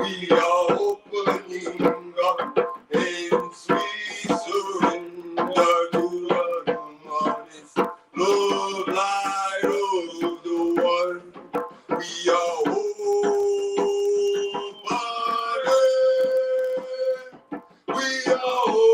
We are opening up in sweet surrender to the honest love light of the one. We are opening. We are opening.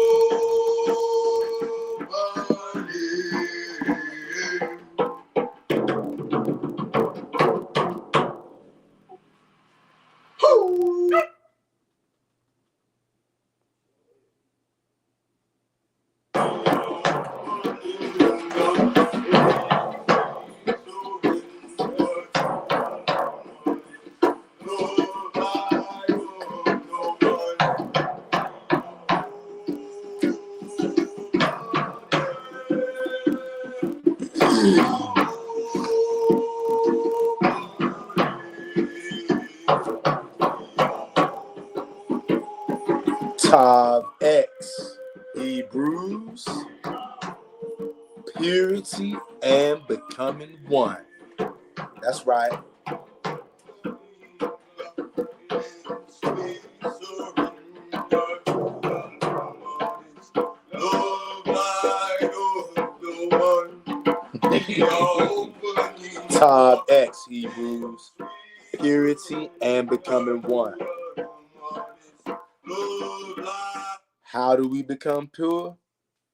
Tav X, Hebrews, purity and becoming one. That's right. Tav X, Hebrews, purity and becoming one. How do we become pure?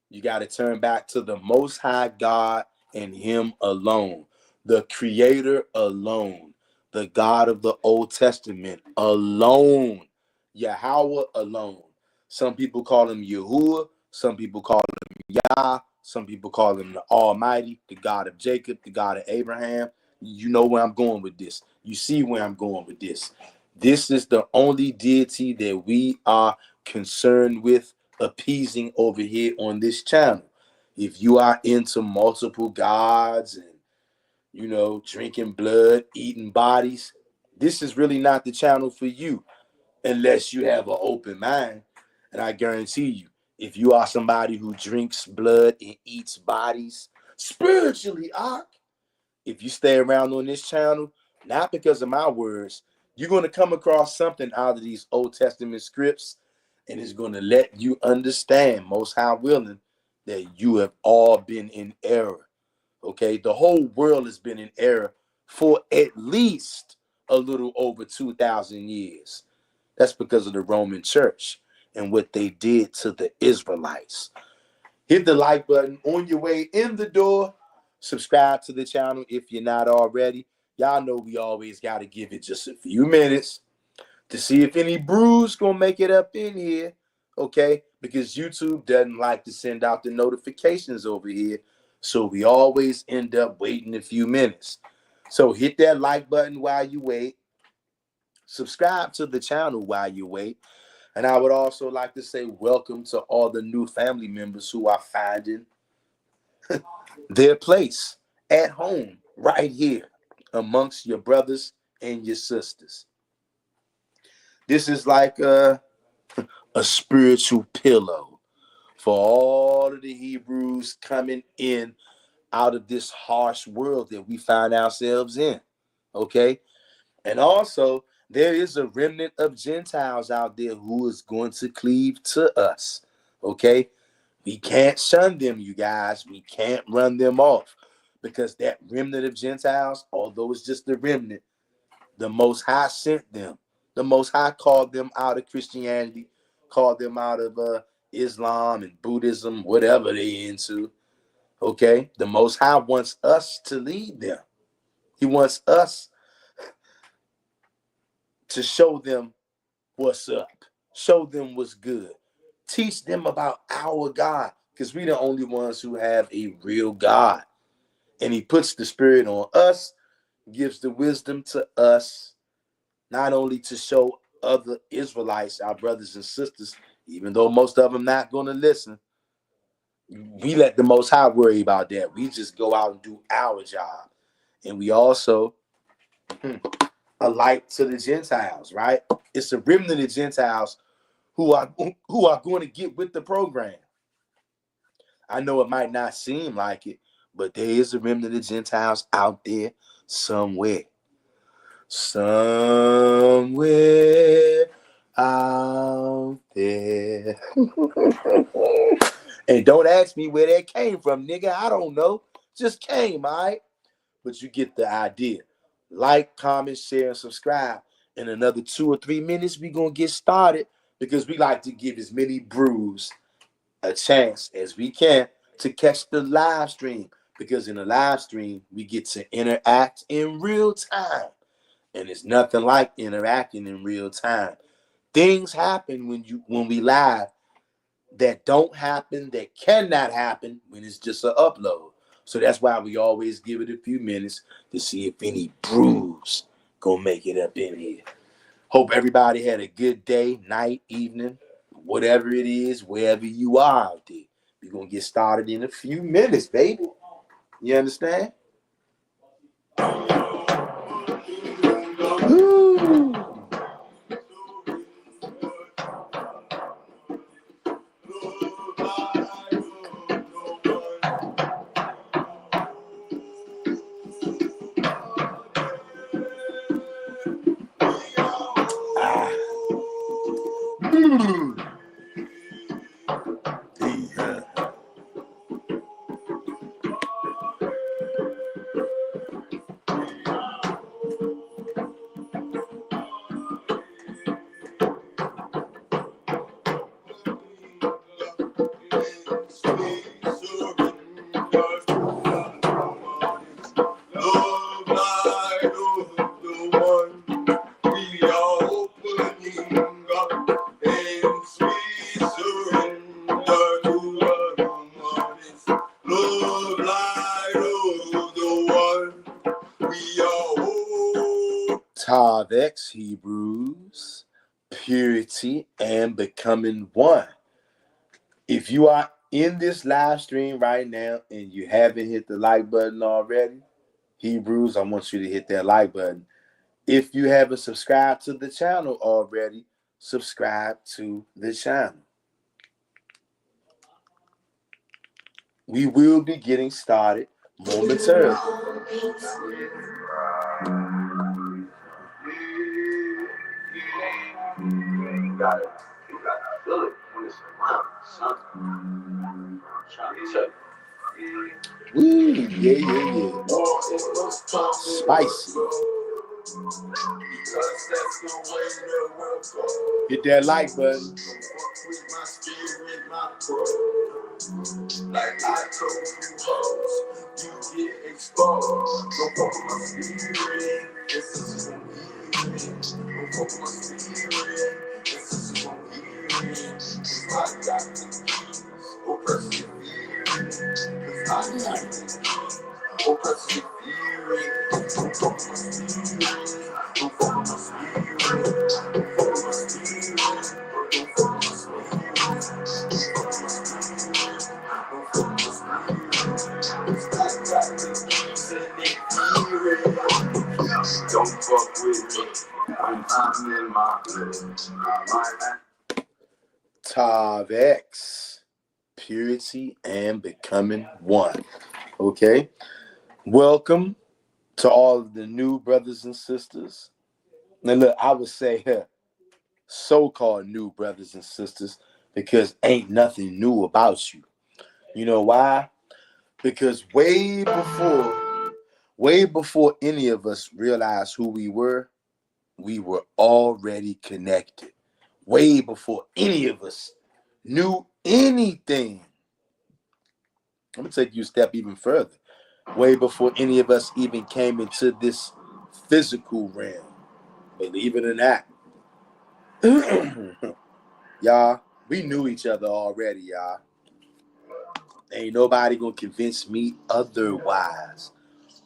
You got to turn back to the Most High God and Him alone, the Creator alone, the God of the Old Testament alone, Yahweh alone. Some people call Him Yahuwah, some people call Him Yah, some people call Him the Almighty, the God of Jacob, the God of Abraham. You know where I'm going with this. You see where I'm going with this. This is the only deity that we are concerned with appeasing over here on this channel. If you are into multiple gods and drinking blood, eating bodies, this is really not the channel for you unless you have an open mind. And I guarantee you, if you are somebody who drinks blood and eats bodies spiritually, if you stay around on this channel, not because of my words, you're going to come across something out of these Old Testament scripts, and it's going to let you understand, most high willing, that you have all been in error. Okay, the whole world has been in error for at least a little over 2,000 years. That's because of the Roman Church and what they did to the Israelites. Hit the like button on your way in the door. Subscribe to the channel if you're not already. Y'all know we always got to give it just a few minutes to see if any brews gonna make it up in here, okay? Because YouTube doesn't like to send out the notifications over here, so we always end up waiting a few minutes. So hit that like button while you wait. Subscribe to the channel while you wait. And I would also like to say welcome to all the new family members who are finding their place at home right here amongst your brothers and your sisters. This is like a spiritual pillow for all of the Hebrews coming in out of this harsh world that we find ourselves in, okay? And also, there is a remnant of Gentiles out there who is going to cleave to us, okay? We can't shun them, you guys. We can't run them off because that remnant of Gentiles, although it's just a remnant, the Most High sent them. The Most High called them out of Christianity, called them out of Islam and Buddhism, whatever they into. Okay? The Most High wants us to lead them. He wants us to show them what's up, show them what's good, teach them about our God, because we're the only ones who have a real God. And He puts the Spirit on us, gives the wisdom to us, not only to show other Israelites, our brothers and sisters, even though most of them not going to listen. We let the Most High worry about that. We just go out and do our job. And we also a light to the Gentiles, right? It's a remnant of Gentiles who are going to get with the program. I know it might not seem like it, but there is a remnant of Gentiles out there somewhere. somewhere out there. And don't ask me where that came from, nigga. I don't know. Just came, all right? But you get the idea. Like, comment, share, and subscribe. In another 2 or 3 minutes, we're going to get started because we like to give as many brews a chance as we can to catch the live stream. Because in the live stream, we get to interact in real time. And it's nothing like interacting in real time. Things happen when we live that don't happen, that cannot happen when it's just an upload. So that's why we always give it a few minutes to see if any brews gonna make it up in here. Hope everybody had a good day, night, evening, whatever it is, wherever you are out there. We're gonna get started in a few minutes, baby. You understand? Ooh. Tav X, Hebrews, purity and becoming one. If you are in this live stream right now and you haven't hit the like button already, Hebrews, I want you to hit that like button. If you haven't subscribed to the channel already, subscribe to the channel. We will be getting started momentarily. You gotta feel it when it's around, son. I'm trying to tell you. Woo, yeah. Spicy. Hit that like button. Like I told you, hoes, you get exposed. Don't fuck with my spirit. This is from healing. Don't fuck with my spirit. This is from healing. Cause I got the keys. Oh, persevering. Cause I got the keys. Oh, persevering. Don't fuck with my spirit. Don't fuck with my spirit. Don't fuck with my spirit. Don't fuck with my Don't fuck with me when I'm in my place. Tav X, purity and becoming one. Okay. Welcome to all of the new brothers and sisters. Now look, I would say so-called new brothers and sisters because ain't nothing new about you. You know why? Because way before any of us realized who we were already connected. Way before any of us knew anything. I'm going to take you a step even further. Way before any of us even came into this physical realm. Believe it or not. Y'all, we knew each other already, y'all. Ain't nobody going to convince me otherwise.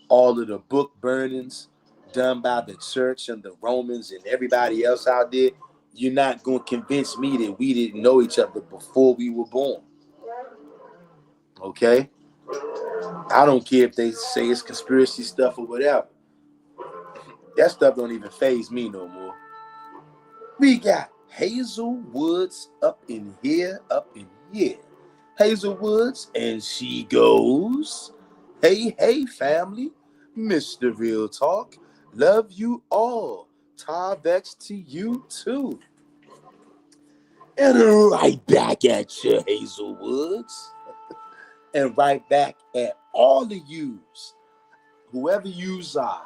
All of the book burnings done by the church and the Romans and everybody else out there, you're not going to convince me that we didn't know each other before we were born. Okay? I don't care if they say it's conspiracy stuff or whatever. That stuff don't even faze me no more. We got Hazel Woods up in here. Hazel Woods, and she goes, hey, family, Mr. Real Talk, Love you all. Tarvex to you too. And right back at you, Hazelwoods. And right back at all of yous. Whoever yous are.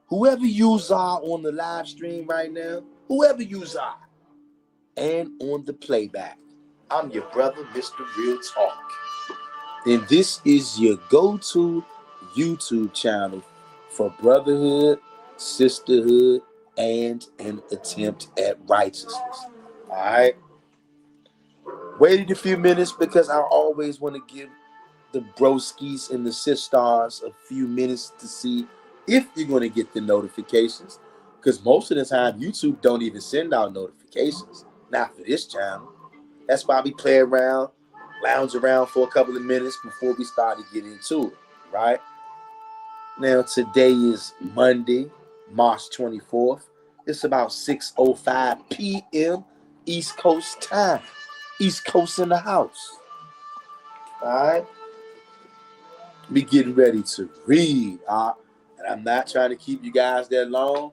Whoever yous are on the live stream right now. Whoever yous are. And on the playback. I'm your brother, Mr. Real Talk. And this is your go-to YouTube channel for brotherhood, sisterhood, and an attempt at righteousness. All right? Waited a few minutes because I always want to give the broskies and the sisters a few minutes to see if you're going to get the notifications. Because most of the time, YouTube don't even send out notifications. Not for this channel. That's why we play around, lounge around for a couple of minutes before we start to get into it, right? Now, today is Monday, March 24th. It's about 6:05 p.m. East Coast time. East Coast in the house. All right? We getting ready to read. And I'm not trying to keep you guys that long.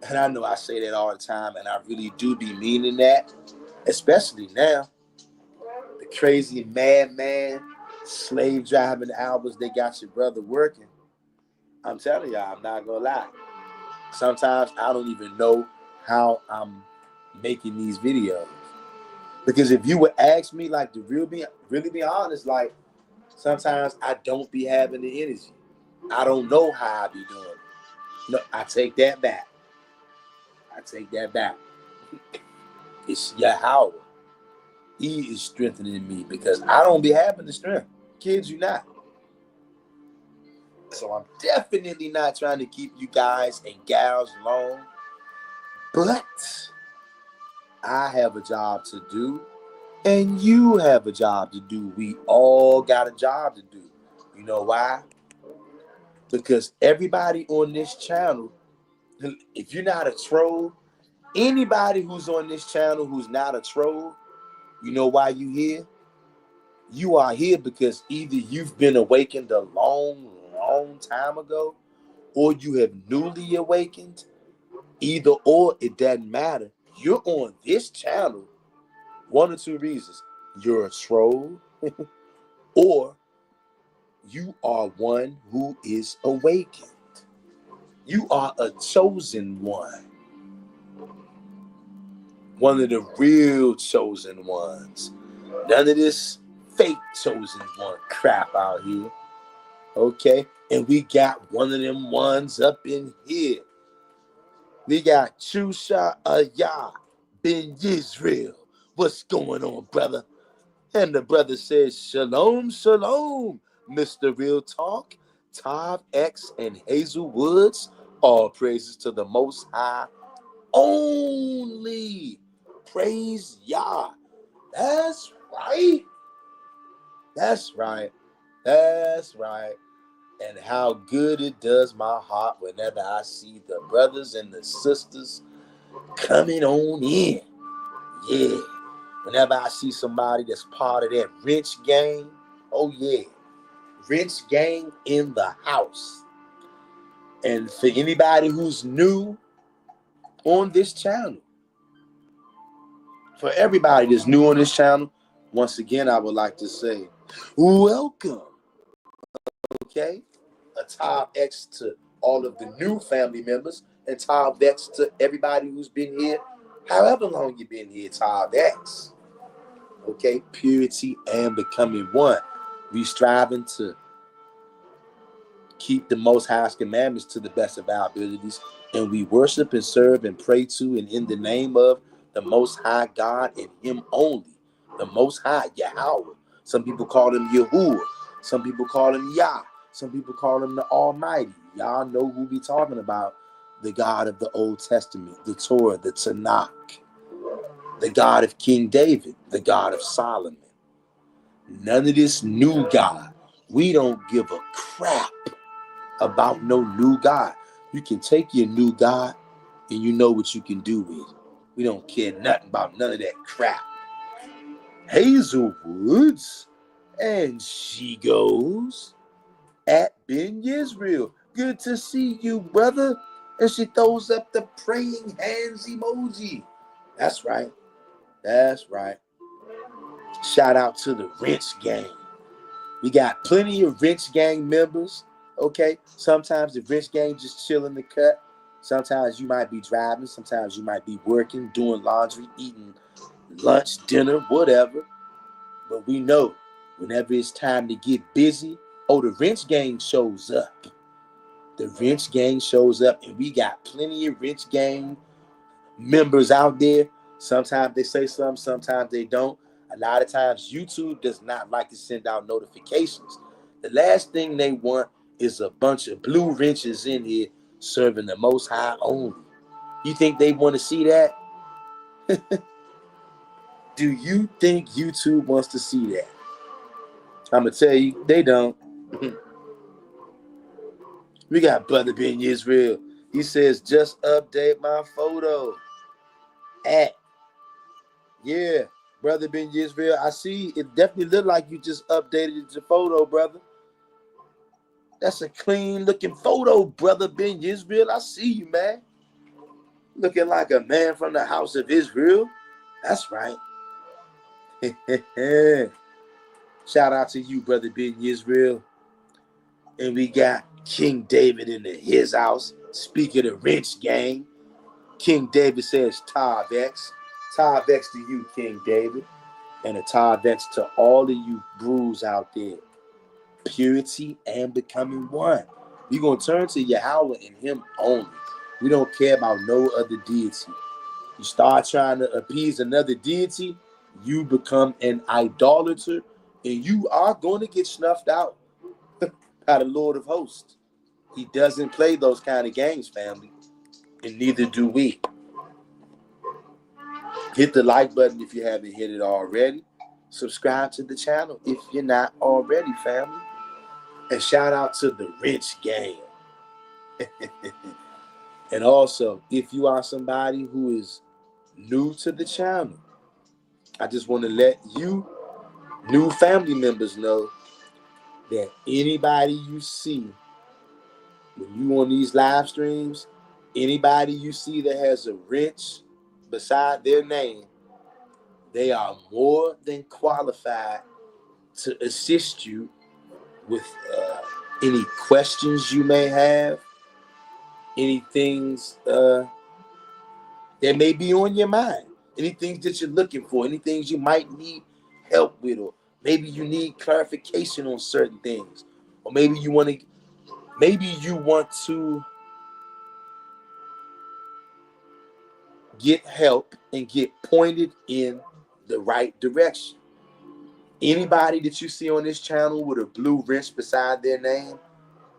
And I know I say that all the time, and I really do be meaning that, especially now. The crazy madman, slave driving hours they got your brother working. I'm telling y'all, I'm not gonna lie. Sometimes I don't even know how I'm making these videos. Because if you would ask me, like, to really be honest, like, sometimes I don't be having the energy. I don't know how I be doing it. No, I take that back. It's Yahweh. He is strengthening me because I don't be having the strength. Kids, you not. So I'm definitely not trying to keep you guys and gals long. But I have a job to do. And you have a job to do. We all got a job to do. You know why? Because everybody on this channel, if you're not a troll, anybody who's on this channel who's not a troll, you know why you here? You are here because either you've been awakened a long time ago, or you have newly awakened. Either or, it doesn't matter. You're on this channel. One or two reasons. You're a troll, or you are one who is awakened. You are a chosen one. One of the real chosen ones. None of this fake chosen one crap out here. Okay? And we got one of them ones up in here. We got Chusha Ayah Ben Yisrael. What's going on, brother? And the brother says, Shalom, shalom, Mr. Real Talk, Tav X and Hazel Woods. All praises to the Most High only. Praise Yah. That's right. That's right. That's right. And how good it does my heart whenever I see the brothers and the sisters coming on in. Yeah. Whenever I see somebody that's part of that rich gang, oh yeah. Rich gang in the house. And for anybody who's new on this channel, for everybody that's new on this channel, once again, I would like to say, welcome. Okay? A Tav X to all of the new family members, and Tav X to everybody who's been here, however long you've been here, Tav X. Okay? Purity and becoming one. We striving to keep the Most High's commandments to the best of our abilities, and we worship and serve and pray to and in the name of the Most High God and Him only, the Most High Yahweh. Some people call Him Yahuwah. Some people call Him Yah. Some people call Him the Almighty. Y'all know who we talking about. The God of the Old Testament, the Torah, the Tanakh, the God of King David, the God of Solomon. None of this new God. We don't give a crap about no new God. You can take your new God and you know what you can do with it. We don't care nothing about none of that crap. Hazel Woods, and she goes at Ben Yisrael. Good to see you, brother. And she throws up the praying hands emoji. That's right. That's right. Shout out to the Wrench Gang. We got plenty of Wrench Gang members. Okay. Sometimes the Wrench Gang just chill in the cut. Sometimes you might be driving. Sometimes you might be working, doing laundry, eating lunch, dinner, whatever. But we know whenever it's time to get busy, the Wrench Gang shows up. The Wrench Gang shows up, and we got plenty of Wrench Gang members out there. Sometimes they say something, sometimes they don't. A lot of times YouTube does not like to send out notifications. The last thing they want is a bunch of blue wrenches in here serving the Most High only. You think they want to see that? Do you think YouTube wants to see that? I'm going to tell you, they don't. We got Brother Ben Israel. He says, just update my photo. Yeah, Brother Ben Israel. I see it definitely looked like you just updated your photo, brother. That's a clean looking photo, Brother Ben Israel. I see you, man. Looking like a man from the house of Israel. That's right. Shout out to you, Brother Ben Israel. And we got King David in his house. Speaking of Wrench Gang, King David says Tavex. Tavex to you, King David. And a Tavex to all of you brews out there. Purity and becoming one. We're going to turn to Yahweh and him only. We don't care about no other deity. You start trying to appease another deity, you become an idolater, and you are going to get snuffed out by the Lord of hosts. He doesn't play those kind of games, family, and neither do we. Hit the like button if you haven't hit it already. Subscribe to the channel if you're not already, family. And shout out to the Wrench Gang. And also, if you are somebody who is new to the channel, I just want to let you new family members know that anybody you see when you on these live streams, anybody you see that has a wrench beside their name, they are more than qualified to assist you with any questions you may have, any things that may be on your mind, any things that you're looking for, any things you might need help with, or maybe you need clarification on certain things, or maybe you want to get help and get pointed in the right direction. Anybody that you see on this channel with a blue wrench beside their name,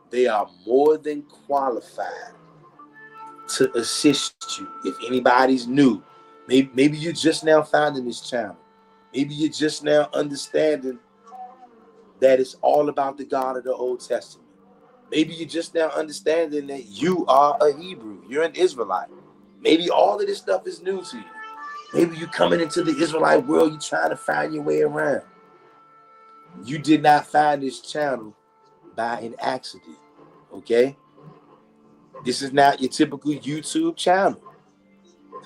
they are more than qualified to assist you. If anybody's new, maybe you're just now finding this channel. Maybe you're just now understanding that it's all about the God of the Old Testament. Maybe you're just now understanding that you are a Hebrew. You're an Israelite. Maybe all of this stuff is new to you. Maybe you're coming into the Israelite world, you're trying to find your way around. You did not find this channel by an accident, okay? This is not your typical YouTube channel.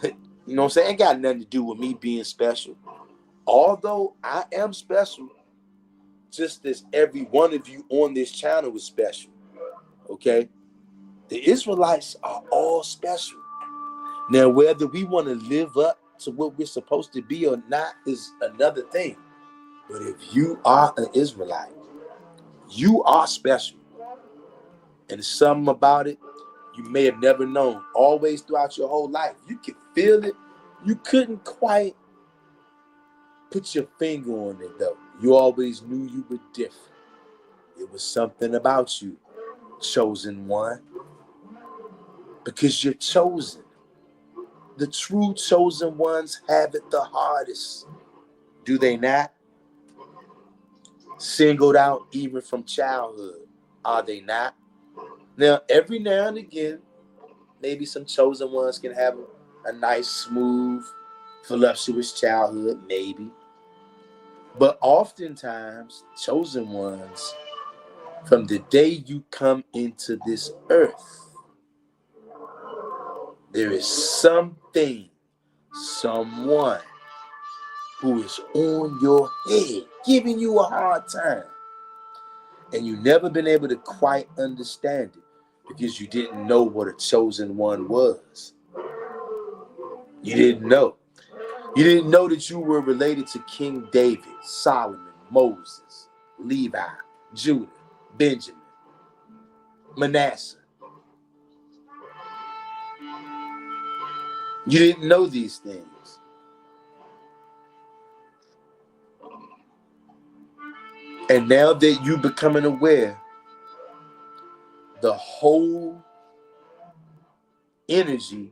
You know what I'm saying? It ain't got nothing to do with me being special. Although I am special, just as every one of you on this channel is special, okay? The Israelites are all special. Now, whether we want to live up to what we're supposed to be or not is another thing. But if you are an Israelite, you are special. And something about it you may have never known. Always throughout your whole life, you could feel it. You couldn't quite put your finger on it, though. You always knew you were different. It was something about you, chosen one. Because you're chosen. The true chosen ones have it the hardest. Do they not? Singled out even from childhood. Are they not? Now, every now and again, maybe some chosen ones can have a nice, smooth, voluptuous childhood, maybe. But oftentimes, chosen ones From the day you come into this earth, there is something, someone who is on your head, giving you a hard time. And you've never been able to quite understand it because you didn't know what a chosen one was. You didn't know. You didn't know that you were related to King David, Solomon, Moses, Levi, Judah, Benjamin, Manasseh. You didn't know these things. And now that you're becoming aware, the whole energy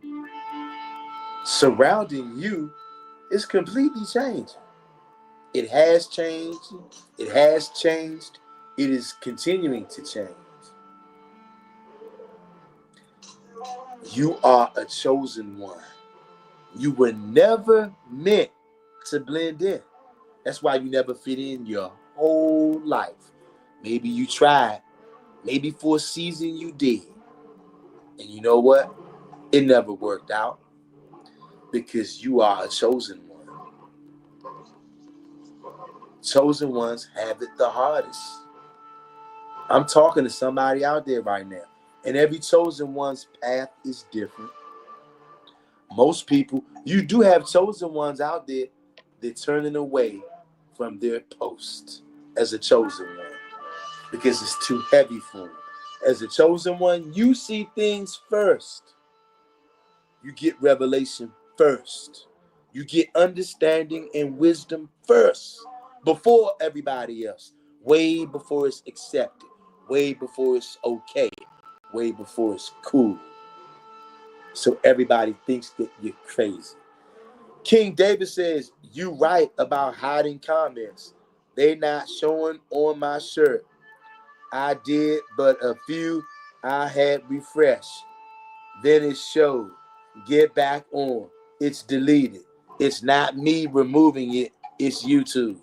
surrounding you is completely changing. It has changed. It has changed. It is continuing to change. You are a chosen one. You were never meant to blend in. That's why you never fit in your whole life. Maybe you tried. Maybe for a season you did. And you know what? It never worked out because you are a chosen one. Chosen ones have it the hardest. I'm talking to somebody out there right now. And every chosen one's path is different. Most people, you do have chosen ones out there that turning away from their post as a chosen one because it's too heavy for them. As a chosen one, you see things first. You get revelation first. You get understanding and wisdom first before everybody else. Way before it's accepted. Way before it's okay. Way before it's cool. So everybody thinks that you're crazy. King David says, you right about hiding comments. They not showing on my shirt. I did, but a few I had refreshed. Then it showed. Get back on. It's deleted. It's not me removing it. It's YouTube.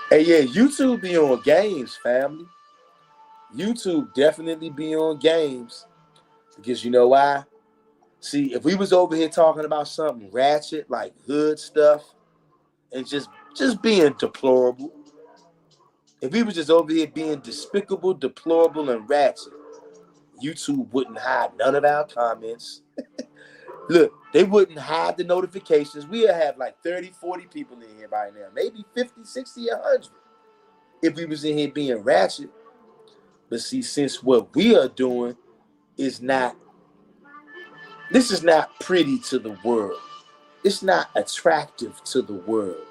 Hey, yeah, YouTube be on games, family. YouTube definitely be on games. Because you know why? See, if we was over here talking about something ratchet, like hood stuff, and just being deplorable, if we was just over here being despicable, deplorable, and ratchet, YouTube wouldn't hide none of our comments. Look, they wouldn't hide the notifications. We'll have like 30, 40 people in here right now. Maybe 50, 60, 100. If we was in here being ratchet. But see, since what we are doing is not, this is not pretty to the world. It's not attractive to the world.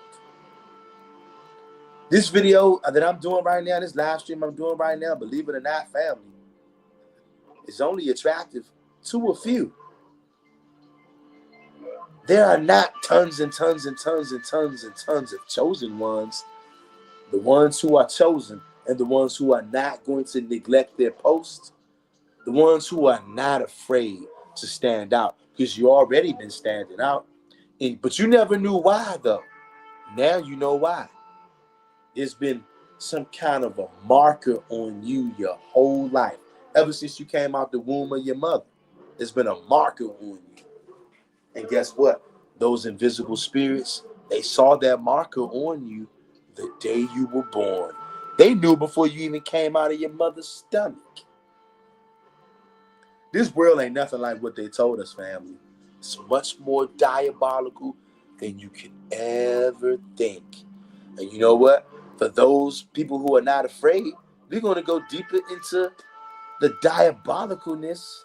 This video that I'm doing right now, this live stream I'm doing right now, believe it or not, family, is only attractive to a few. There are not tons and tons and tons and tons and tons of chosen ones. The ones who are chosen and the ones who are not going to neglect their posts. The ones who are not afraid to stand out because you already been standing out. But you never knew why, though. Now you know why. There's been some kind of a marker on you your whole life. Ever since you came out the womb of your mother, there's been a marker on you. And guess what? Those invisible spirits, they saw that marker on you the day you were born. They knew before you even came out of your mother's stomach. This world ain't nothing like what they told us, family. It's much more diabolical than you can ever think. And you know what? For those people who are not afraid, we're going to go deeper into the diabolicalness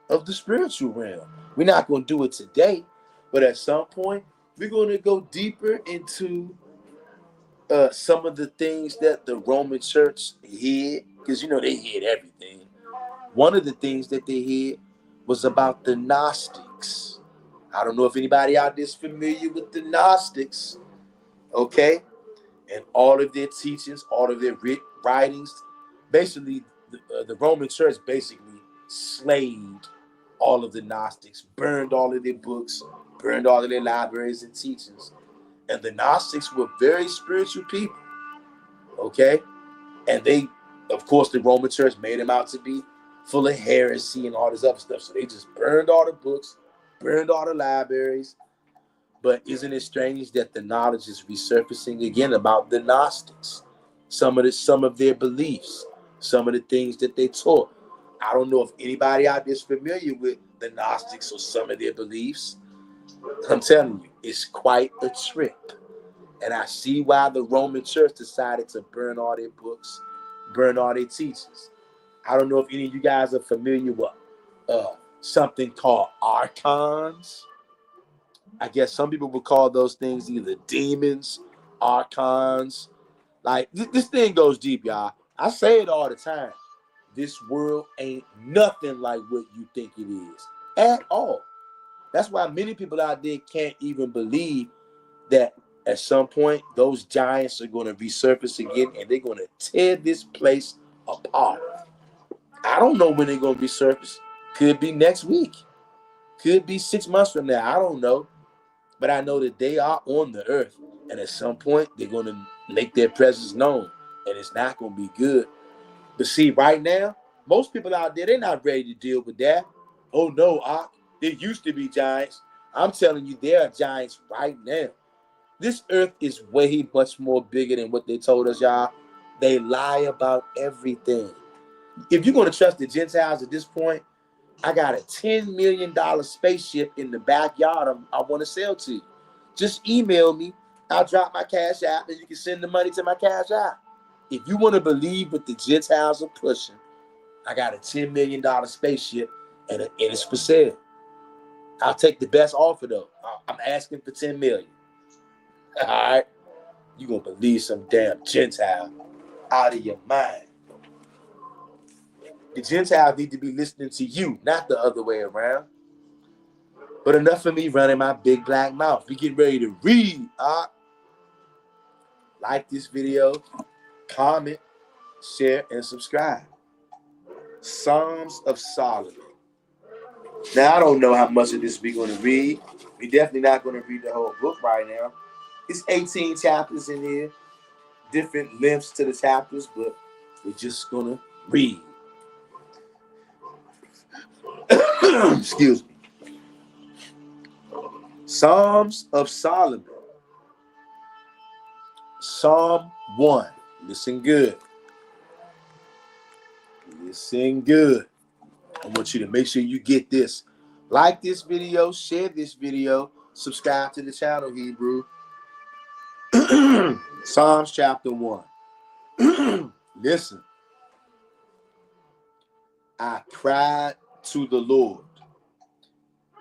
of the spiritual realm. We're not going to do it today, but at some point, we're going to go deeper into some of the things that the Roman church hid, because you know they hid everything. One of the things that they hid was about the Gnostics. I don't know if anybody out there is familiar with the Gnostics, okay? And all of their teachings, all of their writings, basically the Roman church basically slayed all of the Gnostics, burned all of their books, burned all of their libraries and teachings. And the Gnostics were very spiritual people, okay? And they Of course, the Roman church made him out to be full of heresy and all this other stuff. So they just burned all the books, burned all the libraries. But isn't it strange that the knowledge is resurfacing again about the Gnostics? Some of their beliefs, some of the things that they taught. I don't know if anybody out there is familiar with the Gnostics or some of their beliefs. I'm telling you, it's quite a trip. And I see why the Roman church decided to burn all their books, burn all their teachings. I don't know if any of you guys are familiar with something called archons. I guess some people would call those things either demons, archons. Like, this thing goes deep, y'all. I say it all the time. This world ain't nothing like what you think it is at all. That's why many people out there can't even believe that at some point those giants are going to resurface again and they're going to tear this place apart. I don't know when they're going to resurface. Could be next week. Could be 6 months from now. I don't know. But I know that they are on the earth. And at some point, they're going to make their presence known. And it's not going to be good. But see, right now, most people out there, they're not ready to deal with that. Oh, no, there used to be giants. I'm telling you, there are giants right now. This earth is way much more bigger than what they told us, y'all. They lie about everything. If you're going to trust the Gentiles at this point, I got a $10 million spaceship in the backyard I want to sell to you. Just email me. I'll drop my cash app and you can send the money to my cash app. If you want to believe what the Gentiles are pushing, I got a $10 million spaceship and it's for sale. I'll take the best offer though. I'm asking for $10 million. All right. You're going to believe some damn Gentile out of your mind. The Gentiles need to be listening to you, not the other way around. But enough of me running my big black mouth. We get ready to read. Like this video, comment, share, and subscribe. Psalms of Solomon. Now, I don't know how much of this we're going to read. We're definitely not going to read the whole book right now. It's 18 chapters in here. Different lengths to the chapters, but we're just going to read. Excuse me. Psalms of Solomon. Psalm 1. Listen good. Listen good. I want you to make sure you get this. Like this video, share this video, subscribe to the channel, Hebrew. Psalms chapter 1. Listen. I cried to the Lord.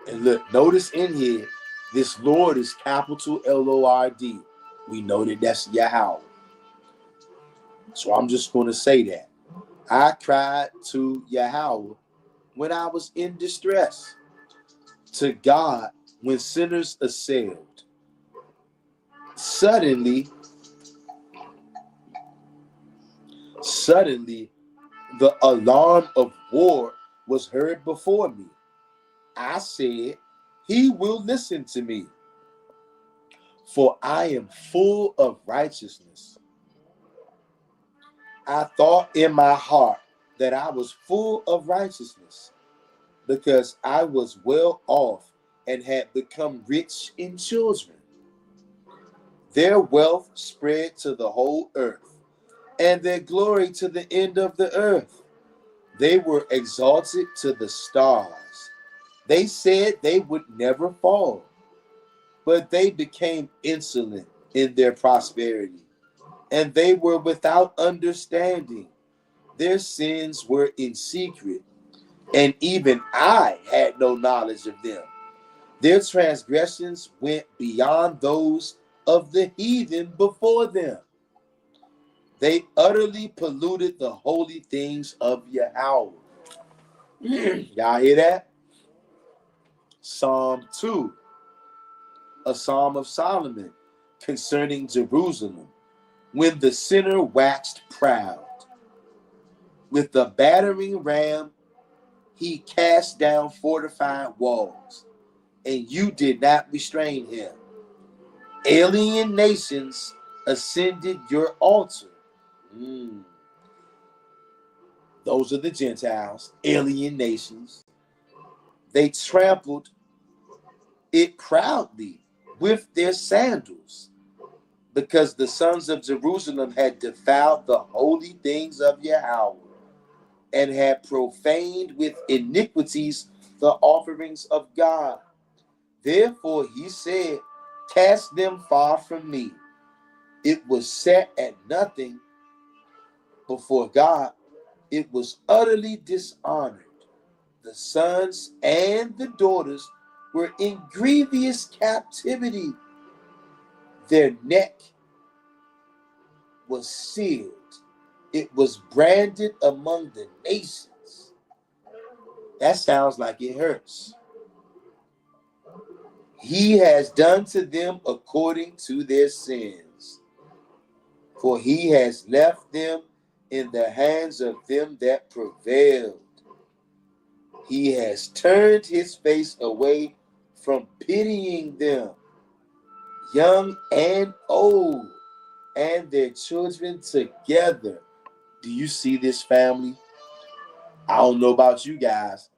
And look, notice in here, this Lord is capital L-O-R-D. We know that that's Yahweh. So I'm just going to say that. I cried to Yahweh when I was in distress, to God when sinners assailed. Suddenly, the alarm of war was heard before me. I said, he will listen to me, for I am full of righteousness. I thought in my heart that I was full of righteousness, because I was well off and had become rich in children. Their wealth spread to the whole earth, and their glory to the end of the earth. They were exalted to the stars. They said they would never fall, but they became insolent in their prosperity, and they were without understanding. Their sins were in secret, and even I had no knowledge of them. Their transgressions went beyond those of the heathen before them. They utterly polluted the holy things of Yahweh. Y'all hear that? Psalm 2, a Psalm of Solomon concerning Jerusalem, when the sinner waxed proud. With the battering ram, he cast down fortified walls, and you did not restrain him. Alien nations ascended your altar. Those are the Gentiles, alien nations. They trampled it proudly with their sandals, because the sons of Jerusalem had defiled the holy things of Yahweh, and had profaned with iniquities the offerings of God. Therefore he said, cast them far from me. It was set at nothing before God. It was utterly dishonored. The sons and the daughters were in grievous captivity. Their neck was sealed. It was branded among the nations. That sounds like it hurts. He has done to them according to their sins, for he has left them in the hands of them that prevailed. He has turned his face away from pitying them, young and old, and their children together. Do you see this, family? I don't know about you guys,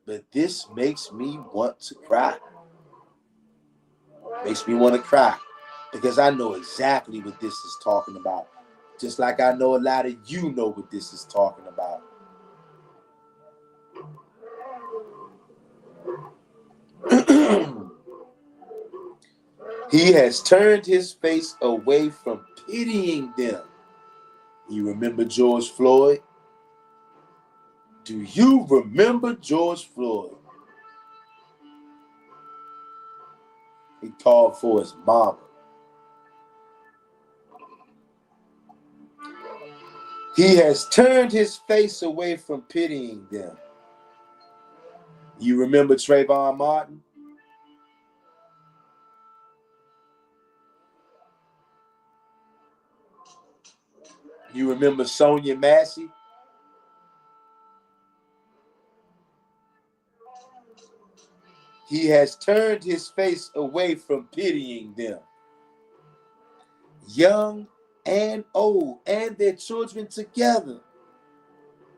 but this makes me want to cry. Makes me want to cry, because I know exactly what this is talking about. Just like I know a lot of you know what this is talking about. He has turned his face away from pitying them. You remember George Floyd? Do you remember George Floyd? He called for his mama. He has turned his face away from pitying them. You remember Trayvon Martin? You remember Sonia Massey? He has turned his face away from pitying them, young and old, and their children together.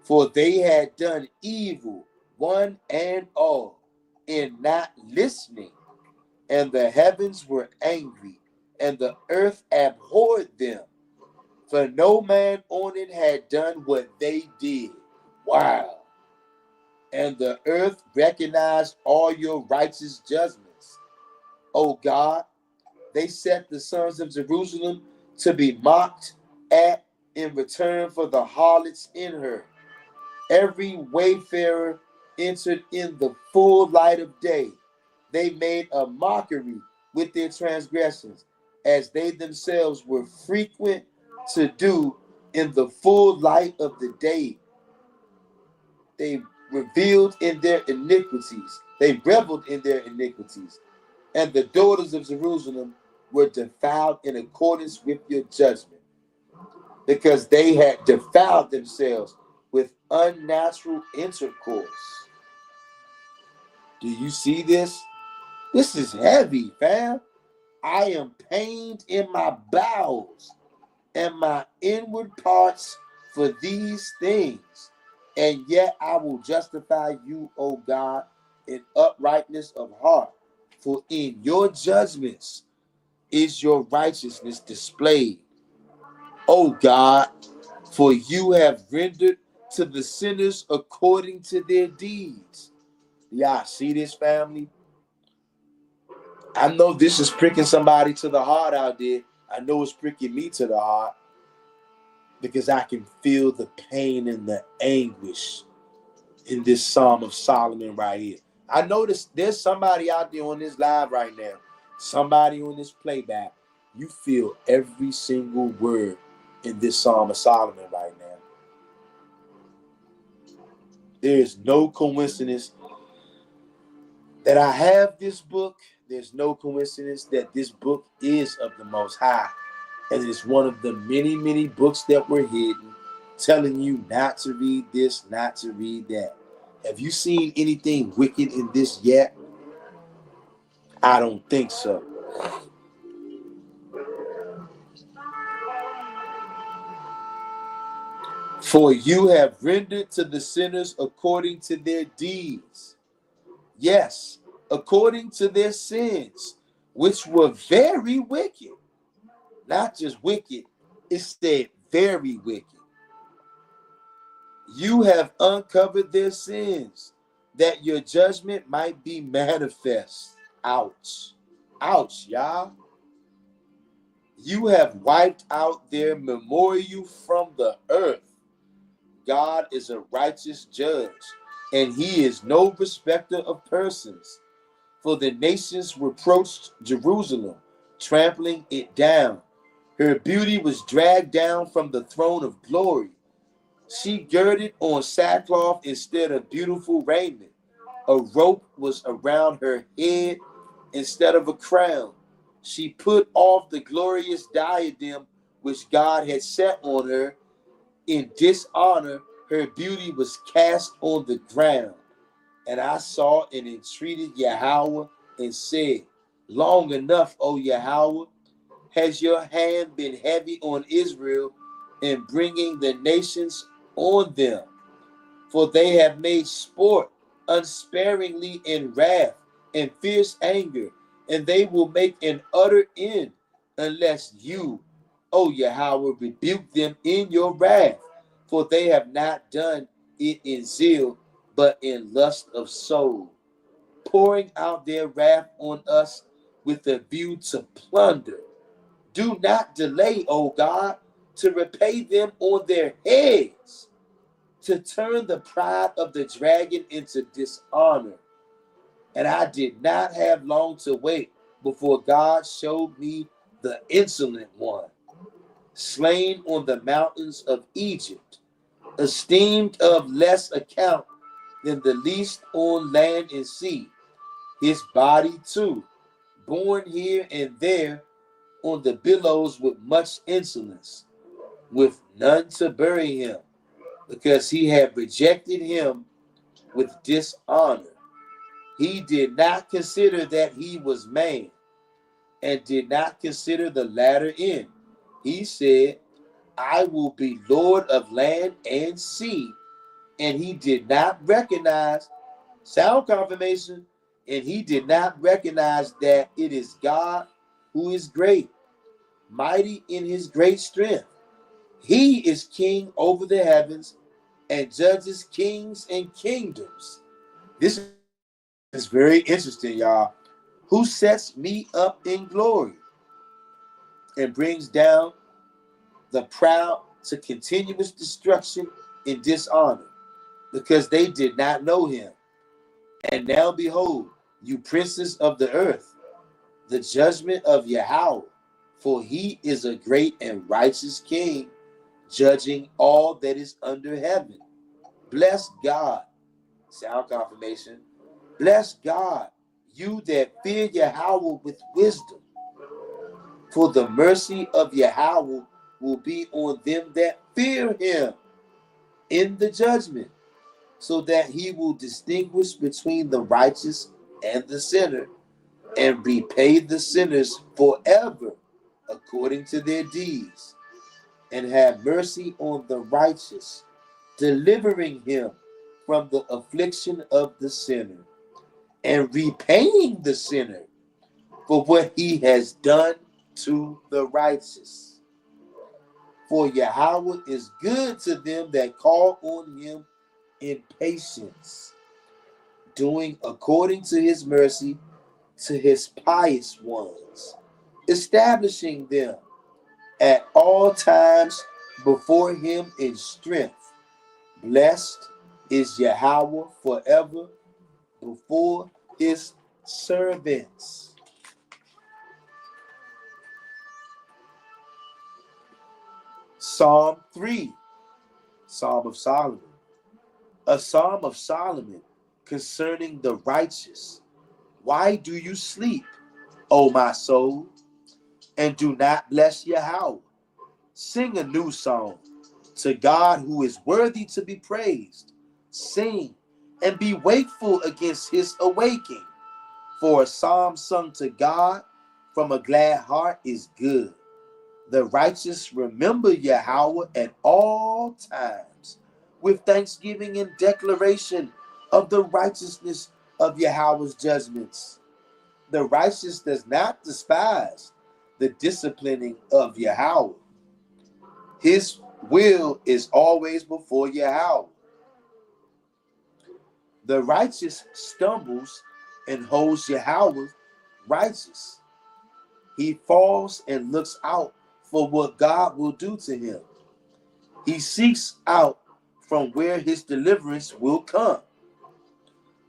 For they had done evil, one and all, in not listening. And the heavens were angry, and the earth abhorred them. For no man on it had done what they did. Wow. And the earth recognized all your righteous judgments. O God, they set the sons of Jerusalem to be mocked at in return for the harlots in her. Every wayfarer entered in the full light of day. They made a mockery with their transgressions, as they themselves were frequent to do in the full light of the day. They reveled in their iniquities. They reveled in their iniquities. And the daughters of Jerusalem were defiled in accordance with your judgment, because they had defiled themselves with unnatural intercourse. Do you see this? This is heavy, fam. I am pained in my bowels and my inward parts for these things. And yet I will justify you, O God, in uprightness of heart. For in your judgments is your righteousness displayed. O God, for you have rendered to the sinners according to their deeds. Y'all see this, family? I know this is pricking somebody to the heart out there. I know it's pricking me to the heart, because I can feel the pain and the anguish in this Psalm of Solomon right here. I noticed there's somebody out there on this live right now, somebody on this playback. You feel every single word in this Psalm of Solomon right now. There is no coincidence that I have this book. There's no coincidence that this book is of the Most High. And it's one of the many, many books that were hidden, telling you not to read this, not to read that. Have you seen anything wicked in this yet? I don't think so. For you have rendered to the sinners according to their deeds. Yes, according to their sins, which were very wicked. Not just wicked, it said very wicked. You have uncovered their sins, that your judgment might be manifest. Ouch. Ouch, y'all. You have wiped out their memorial from the earth. God is a righteous judge, and he is no respecter of persons. For the nations reproached Jerusalem, trampling it down. Her beauty was dragged down from the throne of glory. She girded on sackcloth instead of beautiful raiment. A rope was around her head instead of a crown. She put off the glorious diadem which God had set on her. In dishonor, her beauty was cast on the ground. And I saw and entreated Yahweh and said, Long enough, O Yahweh, has your hand been heavy on Israel in bringing the nations on them? For they have made sport unsparingly in wrath and fierce anger, and they will make an utter end unless you, O Yahweh, rebuke them in your wrath. For they have not done it in zeal, but in lust of soul, pouring out their wrath on us with a view to plunder. Do not delay, O God, to repay them on their heads, to turn the pride of the dragon into dishonor. And I did not have long to wait before God showed me the insolent one, slain on the mountains of Egypt, esteemed of less account than the least on land and sea. His body too, borne here and there on the billows with much insolence, with none to bury him, because he had rejected him with dishonor. He did not consider that he was man, and did not consider the latter end. He said, I will be Lord of land and sea. And he did not recognize, sound confirmation, and he did not recognize that it is God who is great, mighty in his great strength. He is king over the heavens and judges kings and kingdoms. This is very interesting, y'all. Who sets me up in glory and brings down the proud to continuous destruction and dishonor, because they did not know him. And now behold, you princes of the earth, the judgment of Yahweh, for he is a great and righteous king, judging all that is under heaven. Bless God. Sound confirmation. Bless God, you that fear Yahweh with wisdom. For the mercy of Yahweh will be on them that fear him in the judgment, so that he will distinguish between the righteous and the sinner, and repay the sinners forever according to their deeds, and have mercy on the righteous, delivering him from the affliction of the sinner, and repaying the sinner for what he has done to the righteous. For Yahweh is good to them that call on him in patience, doing according to his mercy to his pious ones, establishing them at all times before him in strength. Blessed is Yahweh forever before his servants. Psalm 3, Psalm of Solomon. A Psalm of Solomon concerning the righteous. Why do you sleep, O my soul, and do not bless Yahweh? Sing a new song to God who is worthy to be praised. Sing and be wakeful against his awaking. For a psalm sung to God from a glad heart is good. The righteous remember Yahweh at all times with thanksgiving and declaration of the righteousness of Yahweh's judgments. The righteous does not despise the disciplining of Yahweh. His will is always before Yahweh. The righteous stumbles and holds Yahweh righteous. He falls and looks out for what God will do to him. He seeks out from where his deliverance will come.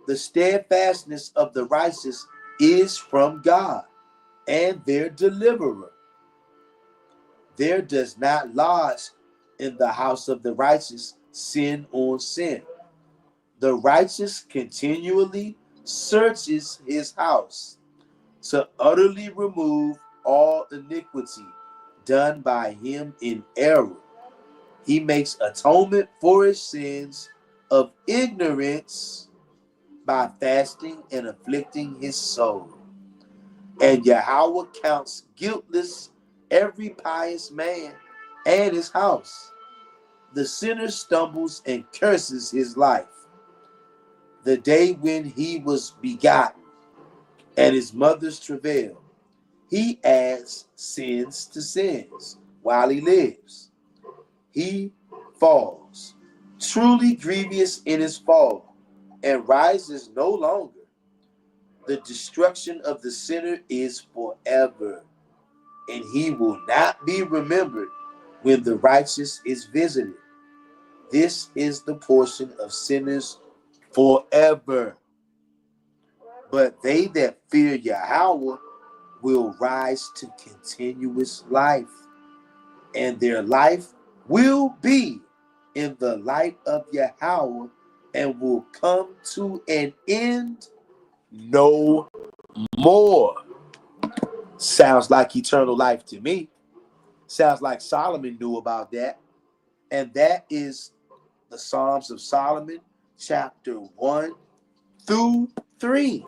The steadfastness of the righteous is from God and their deliverer. There does not lodge in the house of the righteous sin on sin. The righteous continually searches his house to utterly remove all iniquity done by him in error. He makes atonement for his sins of ignorance by fasting and afflicting his soul. And Yahweh counts guiltless every pious man and his house. The sinner stumbles and curses his life. The day when he was begotten and his mother's travail, he adds sins to sins while he lives. He falls, truly grievous in his fall, and rises no longer. The destruction of the sinner is forever, and he will not be remembered when the righteous is visited. This is the portion of sinners forever. But they that fear Yahweh will rise to continuous life, and their life will be in the light of Yahweh and will come to an end no more. Sounds like eternal life to me. Sounds like Solomon knew about that. And that is the Psalms of Solomon, chapter 1 through 3.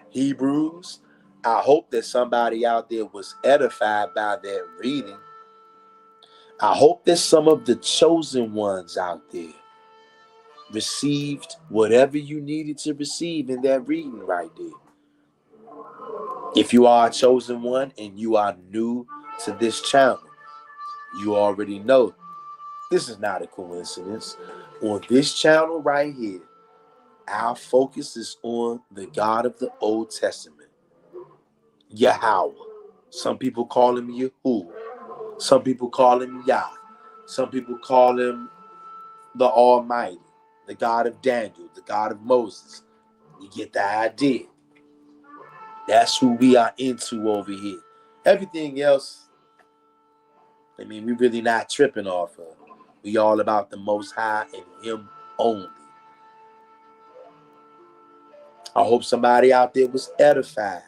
Hebrews, I hope that somebody out there was edified by that reading. I hope that some of the chosen ones out there received whatever you needed to receive in that reading right there. If you are a chosen one and you are new to this channel, you already know this is not a coincidence. On this channel right here, our focus is on the God of the Old Testament, Yahweh. Some people call him Yahuwah. Some people call him Yah. Some people call him the Almighty, the God of Daniel, the God of Moses. You get the idea. That's who we are into over here. Everything else, I mean, we really not tripping off of. We all about the Most High and him only. I hope somebody out there was edified.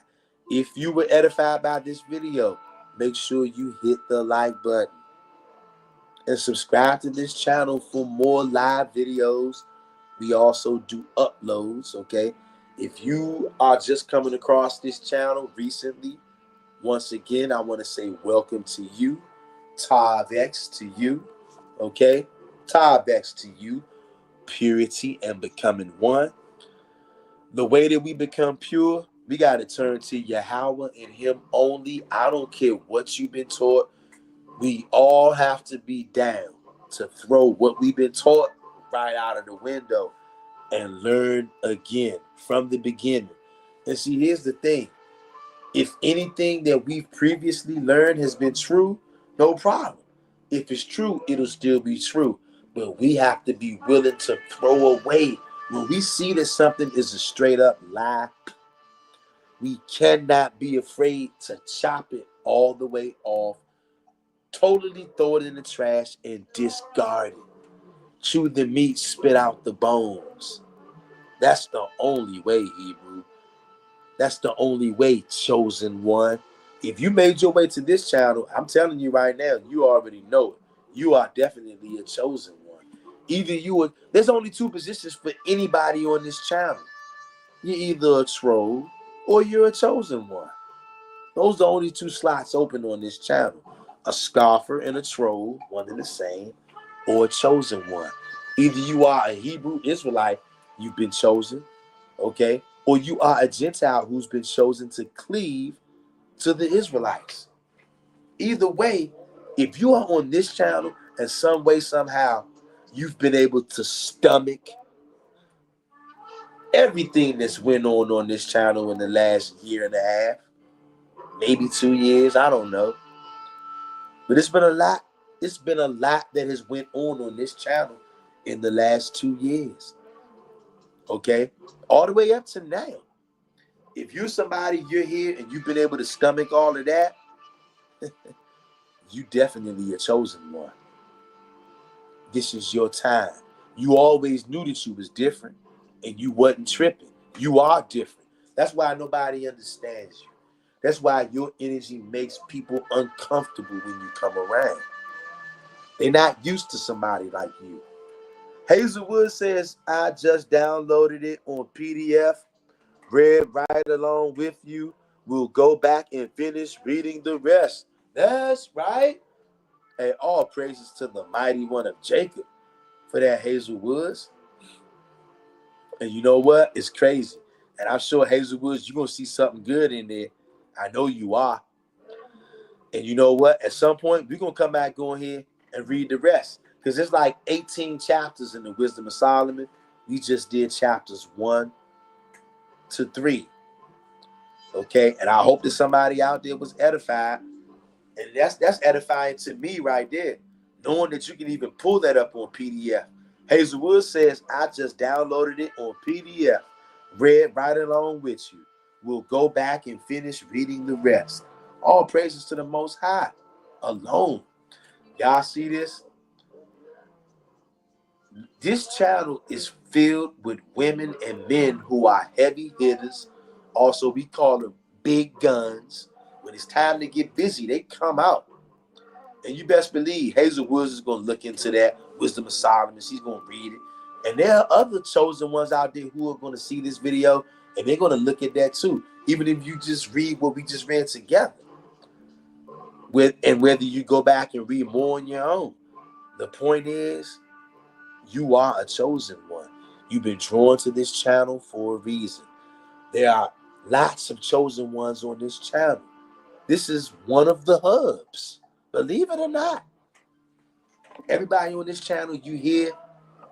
If you were edified by this video, make sure you hit the like button and subscribe to this channel for more live videos. We also do uploads, okay? If you are just coming across this channel recently, once again, I want to say welcome to you. Tavex to you, okay? Tavex to you. Purity and becoming one. The way that we become pure, we got to turn to Yahweh and him only. I don't care what you've been taught. We all have to be down to throw what we've been taught right out of the window and learn again from the beginning. And see, here's the thing. If anything that we've previously learned has been true, no problem. If it's true, it'll still be true. But we have to be willing to throw away. When we see that something is a straight up lie, we cannot be afraid to chop it all the way off, totally throw it in the trash and discard it. Chew the meat, spit out the bones. That's the only way, Hebrew. That's the only way, chosen one. If you made your way to this channel, I'm telling you right now, you already know it. You are definitely a chosen one. Either you are, there's only two positions for anybody on this channel. You're either a troll or you're a chosen one. Those are the only two slots open on this channel. A scoffer and a troll, one and the same, or a chosen one. Either you are a Hebrew Israelite, you've been chosen, okay? Or you are a Gentile who's been chosen to cleave to the Israelites. Either way, if you are on this channel and some way, somehow, you've been able to stomach everything that's went on this channel in the last year and a half, maybe 2 years, I don't know. But it's been a lot. It's been a lot that has went on this channel in the last 2 years. Okay? All the way up to now. If you're somebody, you're here, and you've been able to stomach all of that, you definitely a chosen one. This is your time. You always knew that you was different, and you wasn't tripping. You are different. That's why nobody understands you. That's why your energy makes people uncomfortable when you come around. They're not used to somebody like you. Hazelwood says, I just downloaded it on PDF, read right along with you. We'll go back and finish reading the rest. That's right. And all praises to the mighty one of Jacob for that, Hazelwoods. And you know what? It's crazy. And I'm sure, Hazelwoods, you're going to see something good in there. I know you are. And you know what? At some point, we're going to come back on here and read the rest. Because there's like 18 chapters in the Wisdom of Solomon. We just did chapters 1 to 3. Okay? And I hope that somebody out there was edified. And that's edifying to me right there. Knowing that you can even pull that up on PDF. Hazelwood says, I just downloaded it on PDF. Read right along with you. We'll go back and finish reading the rest. All praises to the Most High alone. Y'all see this? This channel is filled with women and men who are heavy hitters. Also, we call them big guns. When it's time to get busy, they come out. And you best believe Hazel Woods is going to look into that. Wisdom of Solomon, she's going to read it. And there are other chosen ones out there who are going to see this video, and they're going to look at that too. Even if you just read what we just read together. And whether you go back and read more on your own. The point is, you are a chosen one. You've been drawn to this channel for a reason. There are lots of chosen ones on this channel. This is one of the hubs. Believe it or not. Everybody on this channel, you hear,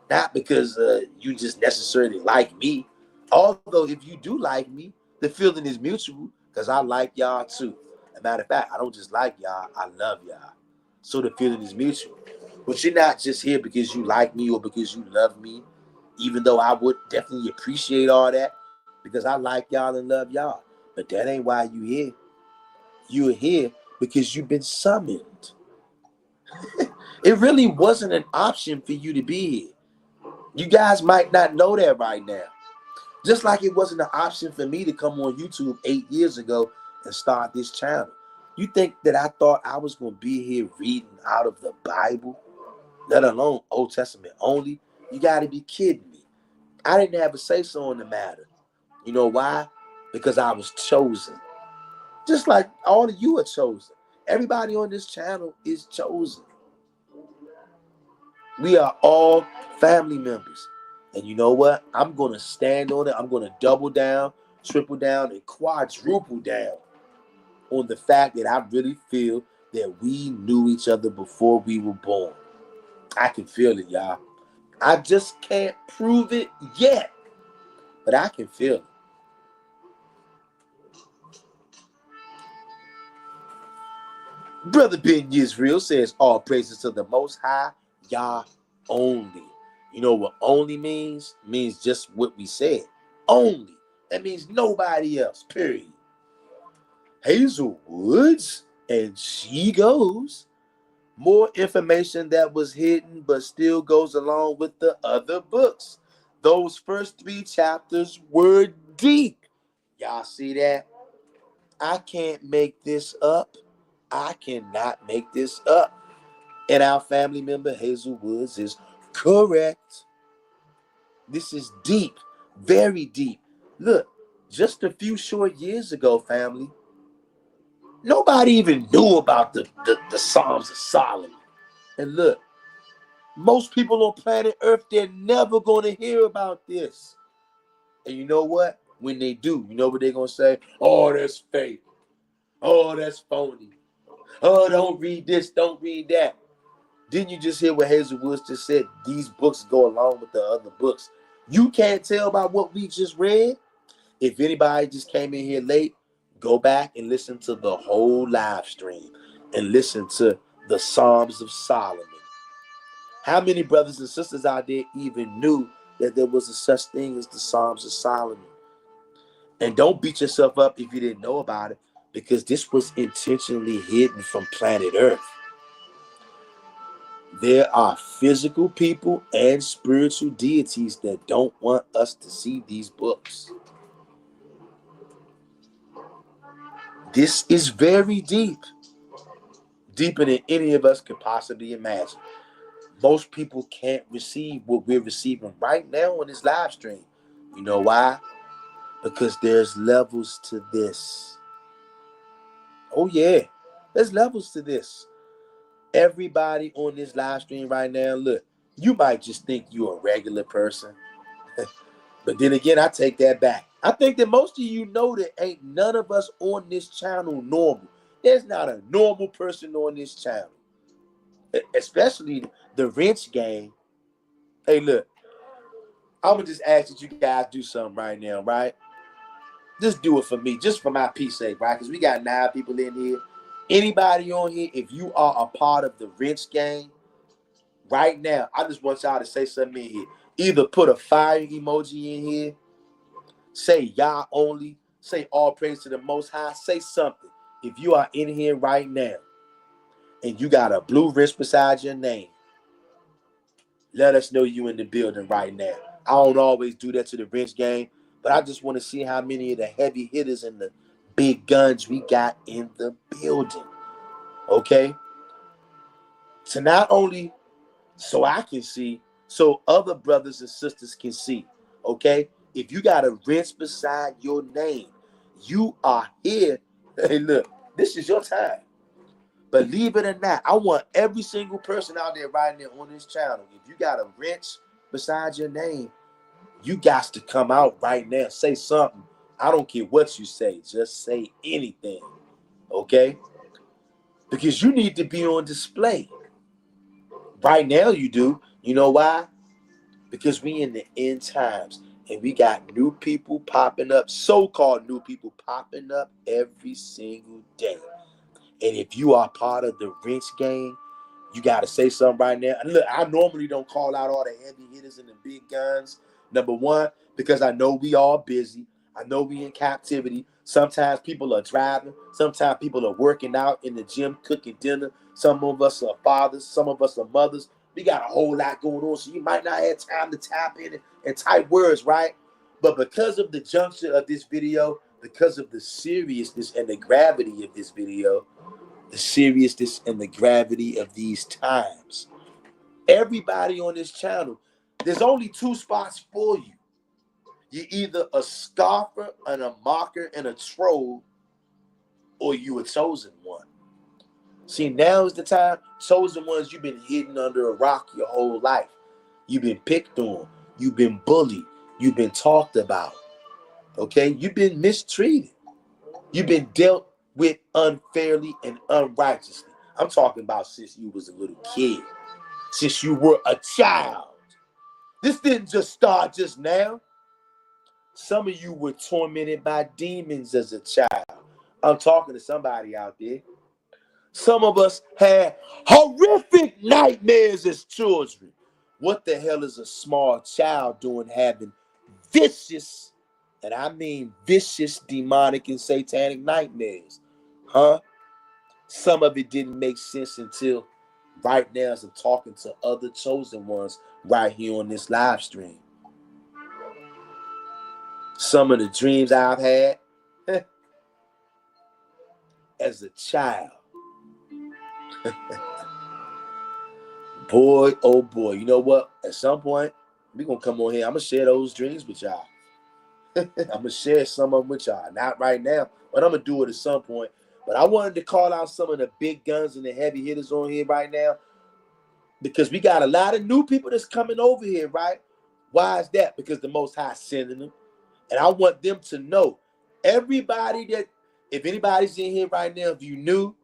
not because you just necessarily like me. Although if you do like me, the feeling is mutual because I like y'all too. As a matter of fact, I don't just like y'all, I love y'all. So the feeling is mutual. But you're not just here because you like me or because you love me, even though I would definitely appreciate all that because I like y'all and love y'all. But that ain't why you here. You're here because you've been summoned. It really wasn't an option for you to be here. You guys might not know that right now. Just like it wasn't an option for me to come on YouTube 8 years ago and start this channel. You think that I thought I was going to be here reading out of the Bible, let alone Old Testament only? You got to be kidding me. I didn't have a say-so in the matter. You know why? Because I was chosen. Just like all of you are chosen. Everybody on this channel is chosen. We are all family members. And you know what? I'm going to stand on it. I'm going to double down, triple down, and quadruple down on the fact that I really feel that we knew each other before we were born. I can feel it, y'all. I just can't prove it yet, but I can feel it. Brother Ben Yisrael says, all praises to the Most High, Yah only. You know what only means? It means just what we said. Only. That means nobody else, period. Hazel Woods, and she goes. More information that was hidden but still goes along with the other books. Those first 3 chapters were deep. Y'all see that? I can't make this up. I cannot make this up. And our family member Hazel Woods is correct. This is deep, very deep. Look, just a few short years ago, family, Nobody even knew about the Psalms of Solomon. And look, most people on planet Earth, they're never going to hear about this. And you know what? When they do, you know what they're going to say? Oh, that's fake. Oh, that's phony. Oh, don't read this, don't read that. Didn't you just hear what Hazel Woods just said? These books go along with the other books. You can't tell by what we just read. If anybody just came in here late, go back and listen to the whole live stream and listen to the Psalms of Solomon. How many brothers and sisters out there even knew that there was a such thing as the Psalms of Solomon? And don't beat yourself up if you didn't know about it, because this was intentionally hidden from planet Earth. There are physical people and spiritual deities that don't want us to see these books. This is very deep, deeper than any of us could possibly imagine. Most people can't receive what we're receiving right now on this live stream. You know why? Because there's levels to this. Oh yeah, there's levels to this. Everybody on this live stream right now, look, you might just think you're a regular person. But then again, I take that back. I think that most of you know that ain't none of us on this channel normal. There's not a normal person on this channel. Especially the Wrench Gang. Hey, look, I'm going to just ask that you guys do something right now, right? Just do it for me, just for my peace sake, right? Because we got 9 people in here. Anybody on here, if you are a part of the Wrench Gang, right now, I just want y'all to say something in here. Either put a fire emoji in here, say Yah only, say all praise to the Most High, say something. If you are in here right now and you got a blue wrist beside your name, let us know you in the building right now. I don't always do that to the Wrench Gang, but I just want to see how many of the heavy hitters and the big guns we got in the building. Okay? So not only so I can see, so other brothers and sisters can see. Okay? If you got a wrench beside your name, you are here. Hey, look, this is your time. Believe it or not, I want every single person out there right now on this channel. If you got a wrench beside your name, you got to come out right now. Say something. I don't care what you say. Just say anything. Okay? Because you need to be on display. Right now you do. You know why? Because we in the end times. And we got new people popping up. So-called new people popping up every single day. And if you are part of the Wrench Gang, you got to say something right now. And look, I normally don't call out all the heavy hitters and the big guns. Number one, because I know we all busy. I know we in captivity. Sometimes people are driving. Sometimes people are working out in the gym, cooking dinner. Some of us are fathers. Some of us are mothers. We got a whole lot going on, so you might not have time to tap in and type words, right? But because of the juncture of this video, because of the seriousness and the gravity of this video, the seriousness and the gravity of these times, everybody on this channel, there's only 2 spots for you. You're either a scoffer and a mocker and a troll, or you a chosen one. See, now is the time. Chosen ones, you've been hidden under a rock your whole life. You've been picked on. You've been bullied. You've been talked about. Okay? You've been mistreated. You've been dealt with unfairly and unrighteously. I'm talking about since you was a little kid. Since you were a child. This didn't just start just now. Some of you were tormented by demons as a child. I'm talking to somebody out there. Some of us had horrific nightmares as children. What the hell is a small child doing having vicious, and I mean vicious, demonic and satanic nightmares? Huh? Some of it didn't make sense until right now as I'm talking to other chosen ones right here on this live stream. Some of the dreams I've had as a child. Boy, oh boy. You know what? At some point, we're going to come on here. I'm going to share those dreams with y'all. I'm going to share some of them with y'all. Not right now, but I'm going to do it at some point. But I wanted to call out some of the big guns and the heavy hitters on here right now, because we got a lot of new people that's coming over here, right? Why is that? Because the Most High sending them. And I want them to know, everybody that, if anybody's in here right now, if you knew,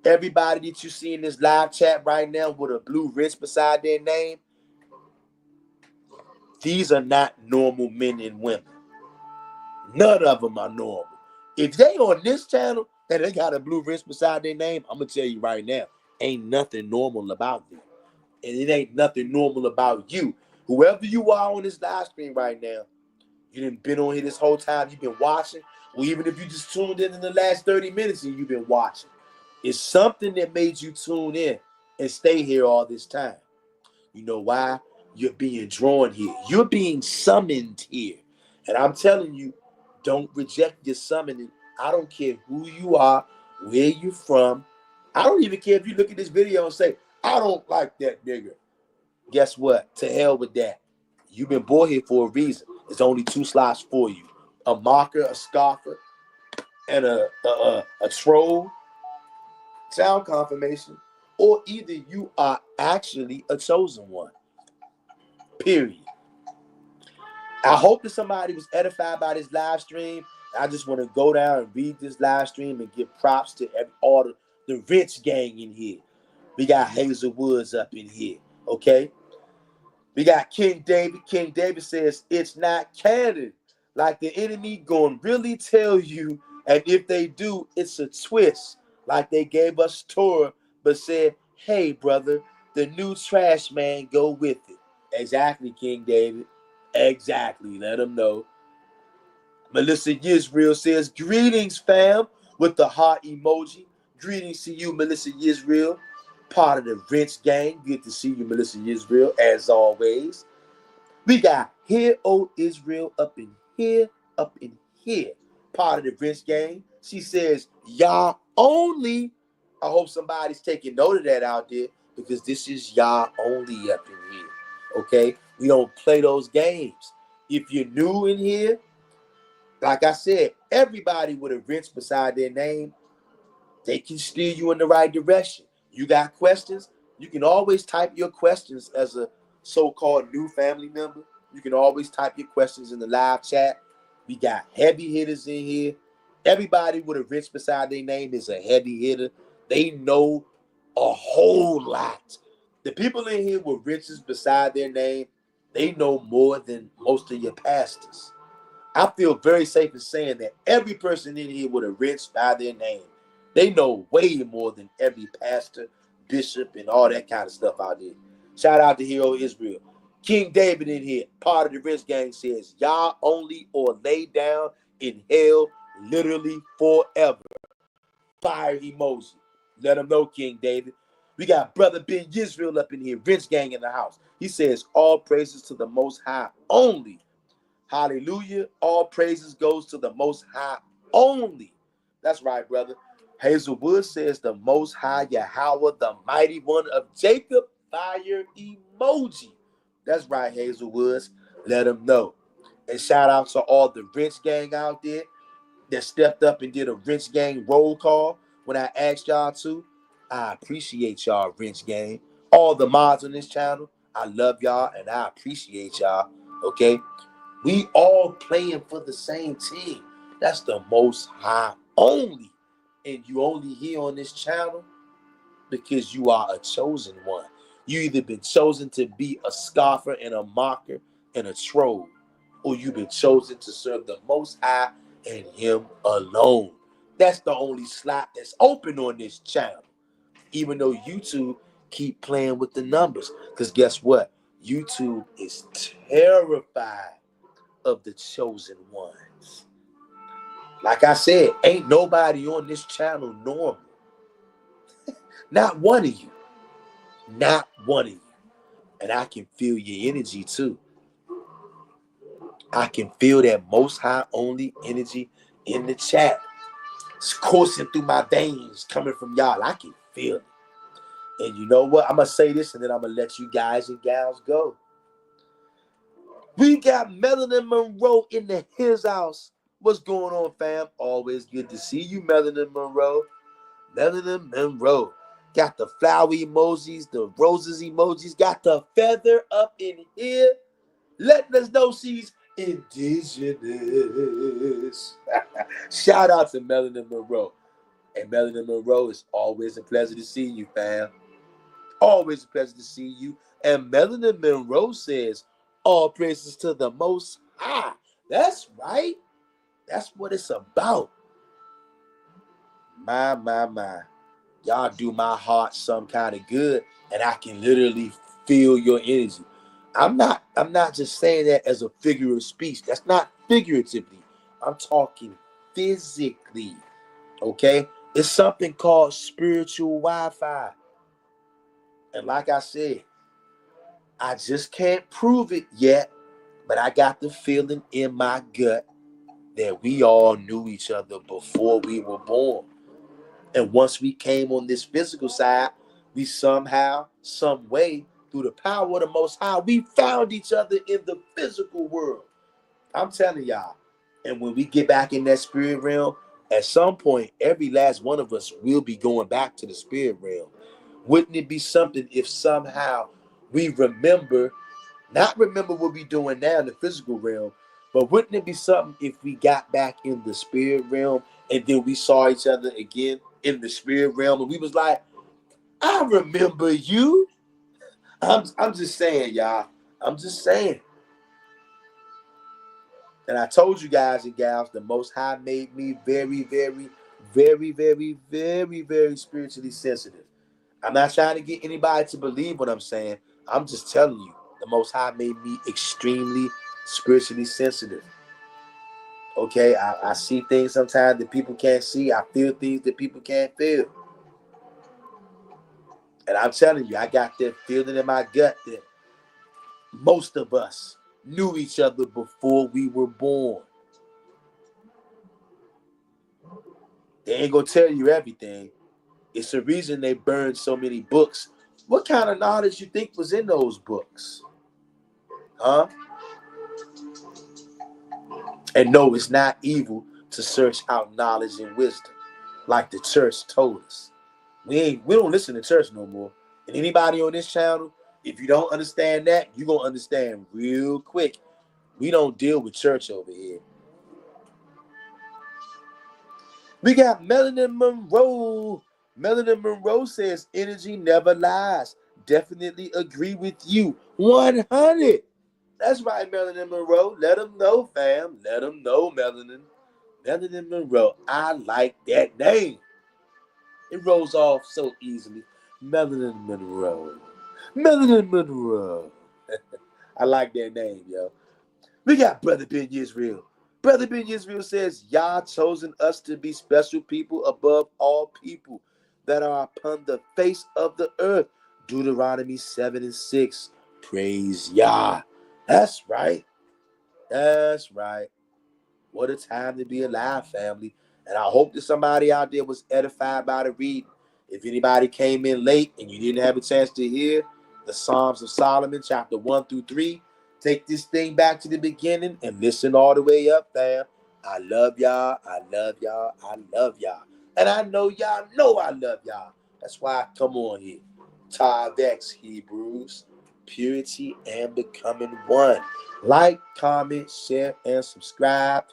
everybody that you see in this live chat right now with a blue wrist beside their name, these are not normal men and women. None of them are normal. If they on this channel and they got a blue wrist beside their name, I'm going to tell you right now, ain't nothing normal about them. And it ain't nothing normal about you. Whoever you are on this live stream right now, you done been on here this whole time, you've been watching, or even if you just tuned in the last 30 minutes and you've been watching, it's something that made you tune in and stay here all this time. You know why? You're being drawn here. You're being summoned here. And I'm telling you, don't reject your summoning. I don't care who you are, where you're from. I don't even care if you look at this video and say, I don't like that nigga. Guess what? To hell with that. You've been born here for a reason. There's only two slots for you. A mocker, a scoffer, and a troll. Sound confirmation. Or either you are actually a chosen one. Period. I hope that somebody was edified by this live stream. I just want to go down and read this live stream and give props to all the rich gang in here. We got Hazel Woods up in here, okay? We got King David. King David says, it's not canon. Like the enemy gonna really tell you, and if they do, it's a twist. Like they gave us Torah, but said, hey, brother, the new trash man, go with it. Exactly, King David. Exactly. Let them know. Melissa Yisrael says, greetings, fam, with the heart emoji. Greetings to you, Melissa Yisrael, part of the Rich gang. Good to see you, Melissa Yisrael, as always. We got Here, O Israel, up in here, part of the Rich gang. She says, y'all only. I hope somebody's taking note of that out there, because this is y'all only up in here. Okay? We don't play those games. If you're new in here, like I said, everybody with a wrench beside their name, they can steer you in the right direction. You got questions? You can always type your questions as a so-called new family member. You can always type your questions in the live chat. We got heavy hitters in here. Everybody with a wrench beside their name is a heavy hitter. They know a whole lot. The people in here with wrenches beside their name, they know more than most of your pastors. I feel very safe in saying that every person in here with a wrench by their name, they know way more than every pastor, bishop, and all that kind of stuff out there. Shout out to Hero Israel. King David in here, part of the Rich gang, says, y'all only or lay down in hell literally forever. Fire emoji. Let them know, King David. We got Brother Ben Yisrael up in here, Rich gang in the house. He says, all praises to the Most High only. Hallelujah. All praises goes to the Most High only. That's right, brother. Hazelwood says the Most High Yahweh, the mighty one of Jacob, fire emoji. That's right, Hazelwoods. Let them know. And shout out to all the Rich gang out there that stepped up and did a Rich gang roll call when I asked y'all to. I appreciate y'all, Rich gang. All the mods on this channel, I love y'all and I appreciate y'all. Okay? We all playing for the same team. That's the Most High only. And you only here on this channel because you are a chosen one. You either been chosen to be a scoffer and a mocker and a troll, or you've been chosen to serve the Most High and Him alone. That's the only slot that's open on this channel. Even though YouTube keep playing with the numbers. Because guess what? YouTube is terrified of the chosen ones. Like I said, ain't nobody on this channel normal. Not one of you. Not one of you. And I can feel your energy too. I can feel that Most High only energy in the chat. It's coursing through my veins coming from y'all. I can feel it. And you know what? I'm going to say this and then I'm going to let you guys and gals go. We got Marilyn Monroe in his house What's going on, fam? Always good to see you, Melanin Monroe. Melanin Monroe. Got the flower emojis, the roses emojis, got the feather up in here, letting us know she's indigenous. Shout out to Melanin Monroe. And Melanin Monroe, it's always a pleasure to see you, fam. Always a pleasure to see you. And Melanin Monroe says, all praises to the Most High. That's right. That's what it's about. My. Y'all do my heart some kind of good, and I can literally feel your energy. I'm not just saying that as a figure of speech. That's not figuratively. I'm talking physically. Okay? It's something called spiritual Wi-Fi. And like I said, I just can't prove it yet, but I got the feeling in my gut that we all knew each other before we were born. And once we came on this physical side, we somehow, some way, through the power of the Most High, we found each other in the physical world. I'm telling y'all. And when we get back in that spirit realm, at some point, every last one of us will be going back to the spirit realm. Wouldn't it be something if somehow we not remember what we're doing now in the physical realm, but wouldn't it be something if we got back in the spirit realm and then we saw each other again in the spirit realm and we was like, I remember you. I'm just saying, y'all. I'm just saying. And I told you guys and gals, the Most High made me very, very, very, very, very, very spiritually sensitive. I'm not trying to get anybody to believe what I'm saying. I'm just telling you, the Most High made me extremely spiritually sensitive. Okay, I see things sometimes that people can't see. I feel things that people can't feel. And I'm telling you, I got that feeling in my gut that most of us knew each other before we were born. They ain't gonna tell you everything. It's the reason they burned so many books. What kind of knowledge you think was in those books? Huh? And no, it's not evil to search out knowledge and wisdom, like the church told us. We don't listen to church no more. And anybody on this channel, if you don't understand that, you're gonna understand real quick. We don't deal with church over here. We got Melanin Monroe. Melanin Monroe says energy never lies. Definitely agree with you. 100. That's right, Melanin Monroe. Let them know, fam. Let them know, Melanin. Melanin Monroe. I like that name. It rolls off so easily. Melanin Monroe. Melanin Monroe. I like that name, yo. We got Brother Ben Yisrael. Brother Ben Yisrael says, Yah chosen us to be special people above all people that are upon the face of the earth. Deuteronomy 7:6. Praise Yah. That's right. That's right. What a time to be alive, family. And I hope that somebody out there was edified by the reading. If anybody came in late and you didn't have a chance to hear the Psalms of Solomon, chapter 1-3, take this thing back to the beginning and listen all the way up, fam. I love y'all. I love y'all. I love y'all. And I know y'all know I love y'all. That's why I come on here. Tav X Hebrews, purity and becoming one. Like, comment, share, and subscribe.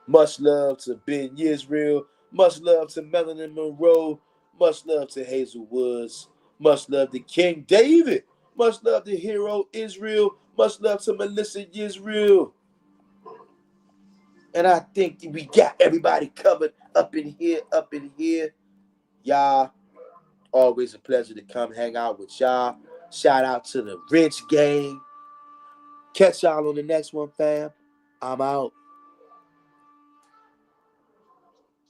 Much love to Ben Yisrael. Much love to Melanin Monroe. Much love to Hazel Woods. Much love to King David. Much love to Hero Israel. Much love to Melissa Yisrael. And I think that we got everybody covered up in here, up in here. Y'all, always a pleasure to come hang out with y'all. Shout out to the Rich Gang. Catch y'all on the next one, fam. I'm out.